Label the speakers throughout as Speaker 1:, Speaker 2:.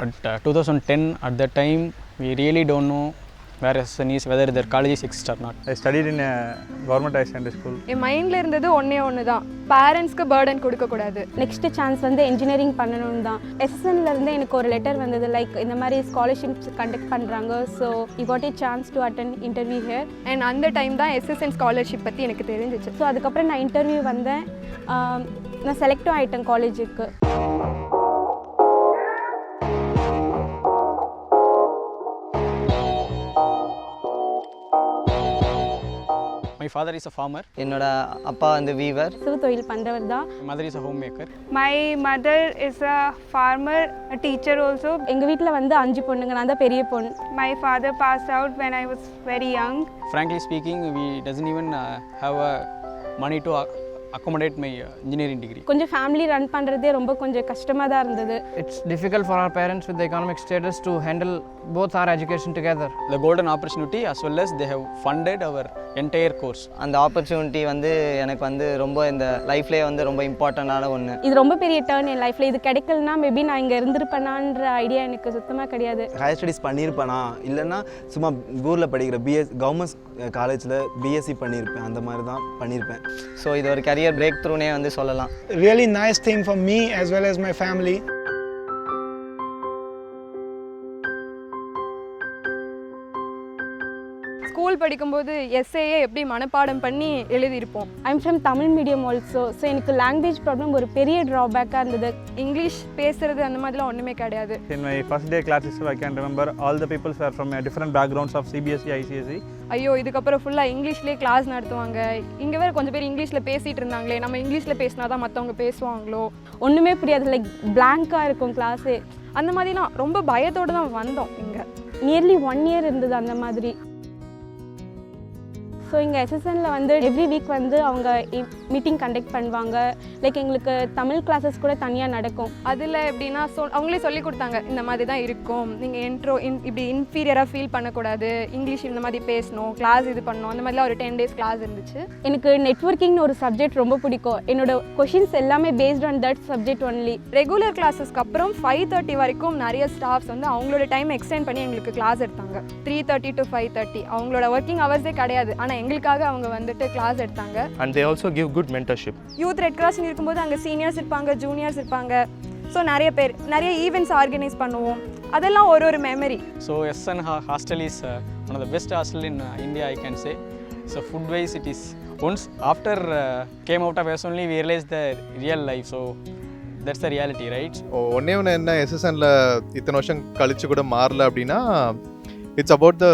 Speaker 1: At 2010, at that time, we really don't know where SSN is, whether their colleges exist or not.
Speaker 2: I studied in a government high secondary school.
Speaker 3: என் மைண்டில் இருந்தது ஒன்று தான், பேரண்ட்ஸ்க்கு burden கொடுக்கக்கூடாது.
Speaker 4: Next chance வந்து engineering பண்ணணும்னு தான். எஸ்எஸ்என்லேருந்து எனக்கு ஒரு லெட்டர் வந்தது, லைக் இந்த மாதிரி ஸ்காலர்ஷிப்ஸ் கண்டக்ட் பண்ணுறாங்க, so you got a chance to attend interview here.
Speaker 3: And அந்த டைம் தான் எஸ்எஸ்என் ஸ்காலர்ஷிப் பற்றி எனக்கு தெரிஞ்சிச்சு.
Speaker 4: ஸோ அதுக்கப்புறம் நான் இன்டர்வியூ வந்தேன், நான் செலக்டும் ஆகிட்டேன் காலேஜுக்கு.
Speaker 1: My father is a farmer.
Speaker 5: என்னோட அப்பா வந்து வீவர்.
Speaker 4: சிறு தொழில் பண்ணுறவர் தான்.
Speaker 1: My mother is a homemaker.
Speaker 6: My mother is a farmer, a teacher also.
Speaker 4: எங்கள் வீட்டில் வந்து 5 பொண்ணுங்க, நான் தான் பெரிய பொண்ணு.
Speaker 6: My father passed out when I was very young.
Speaker 1: Frankly speaking, we doesn't even have money to accommodate my engineering degree.
Speaker 4: கொஞ்சம் family run பண்ணுறதே ரொம்ப கொஞ்சம் கஷ்டமாக தான் இருந்தது.
Speaker 7: It's difficult for our parents with the economic status to handle both our education together.
Speaker 1: The golden opportunity, as well as they have funded our entire course.
Speaker 5: அந்த opportunity வந்து எனக்கு வந்து ரொம்ப இந்த லைஃப்லேயே வந்து ரொம்ப இம்பார்ட்டண்டான ஒன்று.
Speaker 4: இது ரொம்ப பெரிய டர்ன் என் லைஃப்பில். இது கிடைக்கலனா மேபி நான் இங்கே இருந்திருப்பேனான்ற ஐடியா எனக்கு சுத்தமாக கிடையாது.
Speaker 8: ஹையர் ஸ்டடீஸ் பண்ணியிருப்பேனா இல்லைன்னா சும்மா ஊரில் படிக்கிற கவர்மெண்ட் காலேஜில் பிஎஸ்சி பண்ணியிருப்பேன், அந்த மாதிரி தான் பண்ணியிருப்பேன்.
Speaker 5: ஸோ இது ஒரு கரியர் பிரேக் த்ரூனே வந்து சொல்லலாம்.
Speaker 9: Really nice thing for me as well as my family.
Speaker 3: School படிக்கும்போது எஸ்ஏயை எப்படி மனப்பாடம் பண்ணி எழுதியிருப்போம்.
Speaker 4: I'm from Tamil medium also, so எனக்கு லாங்குவேஜ் ப்ராப்ளம் ஒரு பெரிய ட்ராபேக்காக இருந்தது.
Speaker 3: இங்கிலீஷ் பேசுறது அந்த மாதிரிலாம் ஒன்றுமே கிடையாது.
Speaker 2: In my first day classes, I can remember all the people were from different backgrounds of CBSE, ICSE.
Speaker 3: ஐயோ, இதுக்கப்புறம் ஃபுல்லாக இங்கிலீஷ்லேயே கிளாஸ் நடத்துவாங்க. இங்கே வேறு கொஞ்சம் பேர் இங்கிலீஷில் பேசிகிட்டு இருந்தாங்களே, நம்ம இங்கிலீஷில் பேசினா தான் மற்றவங்க பேசுவாங்களோ,
Speaker 4: ஒன்றுமே புரியாது, லைக் பிளாங்காக இருக்கும் கிளாஸே.
Speaker 3: அந்த மாதிரிலாம் ரொம்ப பயத்தோடு தான் வந்தோம். இங்கே
Speaker 4: நியர்லி 1 year இருந்தது அந்த மாதிரி. ஸோ இங்கே எஸ்எஸ்எனில் வந்து எவ்ரி வீக் வந்து அவங்க மீட்டிங் கண்டக்ட் பண்ணுவாங்க. லைக் எங்களுக்கு தமிழ் கிளாஸஸ் கூட தனியாக நடக்கும்.
Speaker 3: அதில் எப்படின்னா அவங்களே சொல்லி கொடுத்தாங்க, இந்த மாதிரி தான் இருக்கும், நீங்கள் இப்படி இன்ஃபீரியராக ஃபீல் பண்ணக்கூடாது, இங்கிலீஷ் இந்த மாதிரி பேசணும், கிளாஸ் இது பண்ணணும், அந்த மாதிரிலாம் ஒரு 10 days கிளாஸ் இருந்துச்சு.
Speaker 4: எனக்கு நெட்வொர்க்கிங்னு ஒரு சப்ஜெக்ட் ரொம்ப பிடிக்கும். என்னோட கொஷின்ஸ் எல்லாமே based on that subject only.
Speaker 3: Regular கிளாஸஸ்க்கு அப்புறம் 5:30 வரைக்கும் நிறைய ஸ்டாஃப்ஸ் வந்து அவங்களோட டைம் எக்ஸ்டெண்ட் பண்ணி எங்களுக்கு கிளாஸ் எடுத்தாங்க. 3:30 to 5:30 அவங்களோட ஒர்க்கிங் ஹவர்ஸே கிடையாது, ஆனால் எங்களுக்காக அவங்க வந்துட்டு கிளாஸ் எடுத்தாங்க.
Speaker 10: And they also give good mentorship.
Speaker 3: Youth red கிராஸ்னு இருக்கும்போது அங்கே சீனியர்ஸ் இருப்பாங்க, ஜூனியர்ஸ் இருப்பாங்க. ஸோ நிறைய ஈவெண்ட்ஸ் ஆர்கனைஸ் பண்ணுவோம். அதெல்லாம் ஒரு memory.
Speaker 1: So SSN hostel is one of the best hostel in India, I can say. So food wise it is, once after came out of S only we realized the real life. So that's the reality, right?
Speaker 10: ஒன்னே ஒன்று என்ன, எஸ்எஸ்என்ல இத்தனை வருஷம் கழிச்சு கூட மாறல அப்படின்னா, it's about the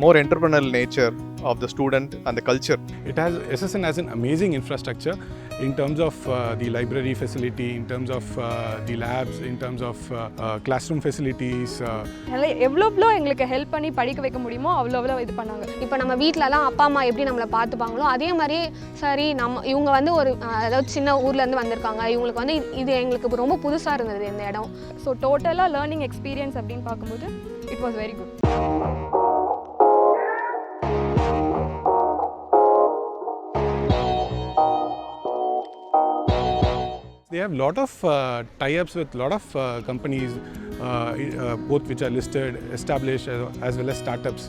Speaker 10: more entrepreneurial nature of the student and the culture.
Speaker 11: SSN has an amazing infrastructure in terms of the library facility, in terms of the labs, in terms of classroom facilities.
Speaker 3: எவ்வளோ எங்களுக்கு help பண்ணி படிக்க வைக்க முடியுமோ அவ்வளோ இது பண்ணாங்க.
Speaker 12: இப்போ நம்ம வீட்டிலலாம் அப்பா அம்மா எப்படி நம்மளை பார்த்துப்பாங்களோ அதே மாதிரி சரி இவங்க வந்து ஒரு அதாவது சின்ன ஊர்லேருந்து வந்திருக்காங்க, இவங்களுக்கு வந்து இது எங்களுக்கு ரொம்ப புதுசாக இருந்தது இந்த இடம்.
Speaker 3: ஸோ டோட்டலாக லேர்னிங் எக்ஸ்பீரியன்ஸ் அப்படின்னு பார்க்கும்போது it was very good.
Speaker 11: They have a lot of tie-ups with a lot of companies, both which are listed, established, as well as startups.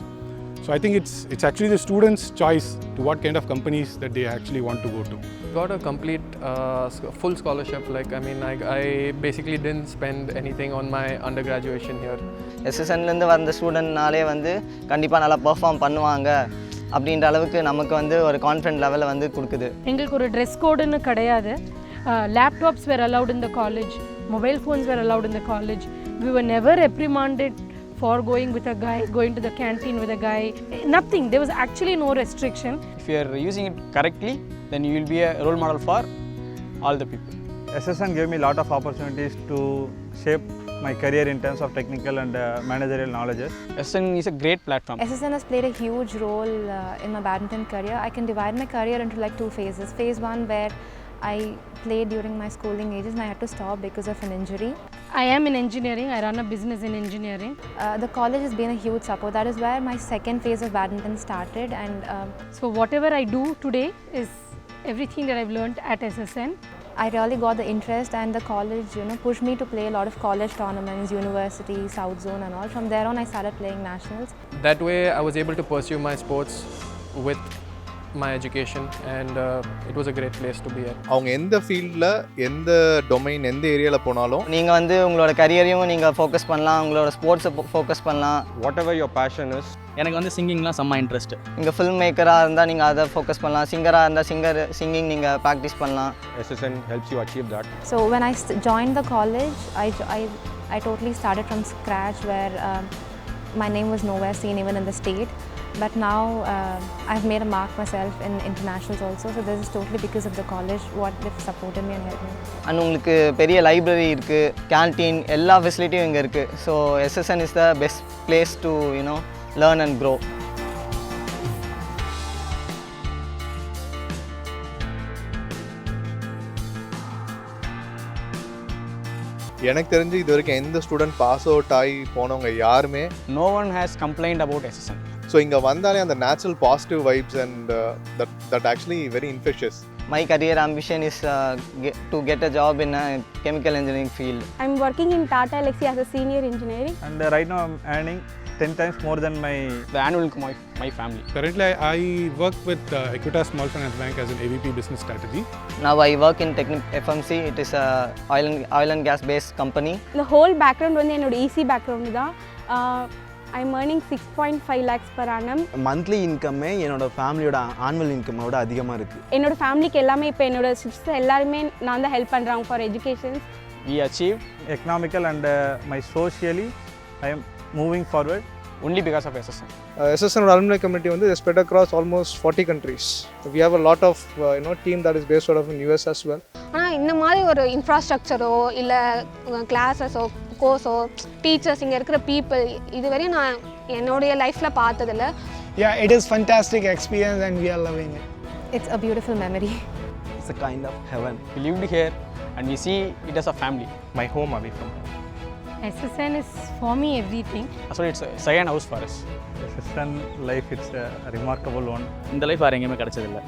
Speaker 11: So I think it's actually the students' choice to what kind of companies that they actually want to go to.
Speaker 13: Got a complete full scholarship. I basically didn't spend anything on my undergraduation here.
Speaker 5: எஸ்எஸ்என்லேருந்து வந்த ஸ்டூடெண்ட்னாலே வந்து கண்டிப்பாக நல்லா perform பண்ணுவாங்க அப்படின்ற அளவுக்கு நமக்கு வந்து ஒரு கான்ஃபிடென்ட் லெவலை வந்து கொடுக்குது.
Speaker 14: எங்களுக்கு ஒரு ட்ரெஸ் கோடுன்னு கிடையாது. Laptops were allowed in the college, mobile phones were allowed in the college. We were never reprimanded for going with a guy, going to the canteen with a guy. Nothing. There was actually no restriction.
Speaker 1: If you are using it correctly, then you will be a role model for all the people.
Speaker 2: SSN gave me a lot of opportunities to shape my career in terms of technical and managerial knowledges.
Speaker 1: SSN is a great platform.
Speaker 15: SSN has played a huge role in my badminton career. I can divide my career into like 2 phases. Phase 1 where I played during my schooling ages and I had to stop because of an injury.
Speaker 14: I am in engineering. I run a business in engineering.
Speaker 15: The college has been a huge support. That is where my second phase of badminton started. And
Speaker 14: so whatever I do today is everything that I've learned at SSN.
Speaker 15: I really got the interest, and the college, pushed me to play a lot of college tournaments, university, South Zone and all. From there on, I started playing nationals.
Speaker 13: That way I was able to pursue my sports with my education, and it was a great place to be at.
Speaker 10: அவங்க எந்த ஃபீல்டில் எந்த domain எந்த ஏரியாவில் போனாலும்
Speaker 5: நீங்கள் வந்து உங்களோட கரியரையும் நீங்கள் ஃபோக்கஸ் பண்ணலாம், உங்களோட ஸ்போர்ட்ஸை ஃபோக்கஸ் பண்ணலாம்.
Speaker 16: What ever your fashion is.
Speaker 1: எனக்கு வந்து சிங்கிங்லாம் செம்ம இன்ட்ரெஸ்ட்.
Speaker 5: நீங்கள் ஃபில்ம் மேக்கராக இருந்தால் நீங்கள் அதை ஃபோக்கஸ் பண்ணலாம், சிங்கராக இருந்தால் சிங்கிங் நீங்கள் ப்ராக்டிஸ் பண்ணலாம்.
Speaker 16: SSN helps you achieve that.
Speaker 15: So when I joined the college, I totally started from scratch, where my name was nowhere seen even in the state. But now I've made a mark myself in internationals also. So this is totally because of the college, what they've supported me and helped me.
Speaker 5: And உங்களுக்கு பெரிய library இருக்குது, canteen, எல்லா ஃபெசிலிட்டியும் இங்கே இருக்குது. So SSN is the best place to learn and grow.
Speaker 10: எனக்கு தெரிஞ்சு இது வரைக்கும் எந்த ஸ்டூடெண்ட் பாஸ் அவுட் ஆகி போனவங்க யாருமே
Speaker 1: No one has complained about SSN.
Speaker 10: So இங்கே வந்தாலே அந்த natural positive vibes and that actually very infectious.
Speaker 5: My career ambition is to get a job in a chemical engineering field.
Speaker 4: I'm working in Tata Elxsi as a senior engineering.
Speaker 2: And right now I'm earning 10 times more than
Speaker 1: The annual income of my family.
Speaker 11: Currently, I work with Equitas Small Finance Bank as an AVP business strategy.
Speaker 5: Now I work in FMC. It is a oil and gas based company.
Speaker 4: The whole background வந்து என்னோட easy background தான். I'm earning 6.5 lakhs per annum.
Speaker 8: Monthly இன்கம்மே என்னோட ஃபேமிலியோட annual இன்கமோட அதிகமாக இருக்குது.
Speaker 4: என்னோட ஃபேமிலிக்கு எல்லாமே இப்போ என்னோட சிஸ்டர் எல்லாருமே நான் தான் ஹெல்ப் பண்ணுறாங்க for educations.
Speaker 1: We achieved
Speaker 2: economical and my socially I am moving forward
Speaker 1: only because of SSN.
Speaker 17: SSN alumni community வந்து spread across almost 40 countries. We have a lot of team that is based out of in US as well.
Speaker 12: ஆனால் இந்த மாதிரி ஒரு இன்ஃப்ராஸ்ட்ரக்சரோ இல்லை கிளாஸஸோ கோர்ஸோ teachers இங்கே இருக்கிற people இதுவரையும் நான் என்னுடைய லைஃப்பில் பார்த்ததில்ல.
Speaker 9: Yeah, it is fantastic experience and we are loving it.
Speaker 15: It's a beautiful memory.
Speaker 8: It's a kind of heaven.
Speaker 1: We lived here and we see it as a family.
Speaker 2: my home away from home.
Speaker 14: SSN is for me everything.
Speaker 1: So it's a second house for us.
Speaker 2: SSN life, it's a remarkable one.
Speaker 1: இந்த life வேறு எங்கேயுமே கிடைச்சதில்லை.